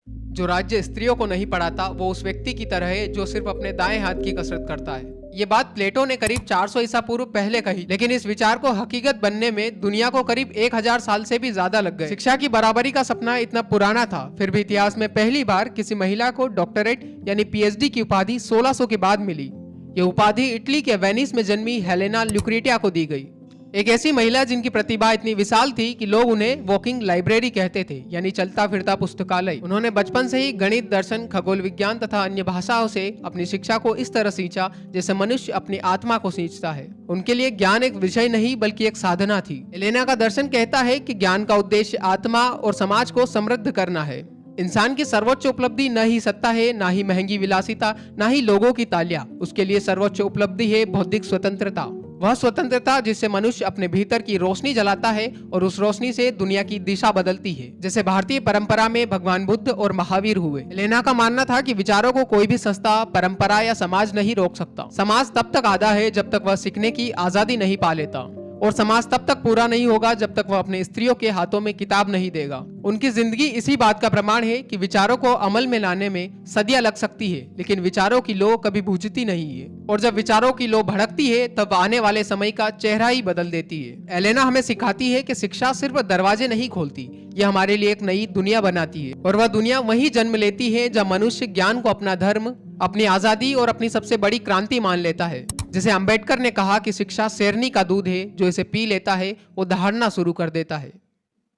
जो राज्य स्त्रियों को नहीं पढ़ाता वो उस व्यक्ति की तरह है जो सिर्फ अपने दाएं हाथ की कसरत करता है। ये बात प्लेटो ने करीब 400 ईसा पूर्व पहले कही, लेकिन इस विचार को हकीकत बनने में दुनिया को करीब 1000 साल से भी ज्यादा लग गए। शिक्षा की बराबरी का सपना इतना पुराना था, फिर भी इतिहास में पहली बार किसी महिला को डॉक्टरेट यानी पीएचडी की उपाधि 1600 के बाद मिली। ये उपाधि इटली के वेनिस में जन्मी हेलेना ल्यूक्रेटिया को दी गई, एक ऐसी महिला जिनकी प्रतिभा इतनी विशाल थी कि लोग उन्हें वॉकिंग लाइब्रेरी कहते थे, यानी चलता फिरता पुस्तकालय। उन्होंने बचपन से ही गणित, दर्शन, खगोल विज्ञान तथा अन्य भाषाओं से अपनी शिक्षा को इस तरह सींचा जैसे मनुष्य अपनी आत्मा को सींचता है। उनके लिए ज्ञान एक विषय नहीं बल्कि एक साधना थी। हेलेना का दर्शन कहता है कि ज्ञान का उद्देश्य आत्मा और समाज को समृद्ध करना है। इंसान की सर्वोच्च उपलब्धि न ही सत्ता है, ना ही महंगी विलासिता, ना ही लोगों की तालियां। उसके लिए सर्वोच्च उपलब्धि है बौद्धिक स्वतंत्रता। वह स्वतंत्रता जिससे मनुष्य अपने भीतर की रोशनी जलाता है और उस रोशनी से दुनिया की दिशा बदलती है, जैसे भारतीय परंपरा में भगवान बुद्ध और महावीर हुए। हेलेना का मानना था कि विचारों को कोई भी संस्था, परंपरा या समाज नहीं रोक सकता। समाज तब तक आधा है जब तक वह सीखने की आजादी नहीं पा लेता, और समाज तब तक पूरा नहीं होगा जब तक वह अपने स्त्रियों के हाथों में किताब नहीं देगा। उनकी जिंदगी इसी बात का प्रमाण है कि विचारों को अमल में लाने में सदियां लग सकती है, लेकिन विचारों की लौ कभी बुझती नहीं है, और जब विचारों की लौ भड़कती है तब आने वाले समय का चेहरा ही बदल देती है। हेलेना हमें सिखाती है कि शिक्षा सिर्फ दरवाजे नहीं खोलती, यह हमारे लिए एक नई दुनिया बनाती है, और वह दुनिया वही जन्म लेती है जब मनुष्य ज्ञान को अपना धर्म, अपनी आजादी और अपनी सबसे बड़ी क्रांति मान लेता है। जैसे अंबेडकर ने कहा कि शिक्षा शेरनी का दूध है, जो इसे पी लेता है वो दहाड़ना शुरू कर देता है।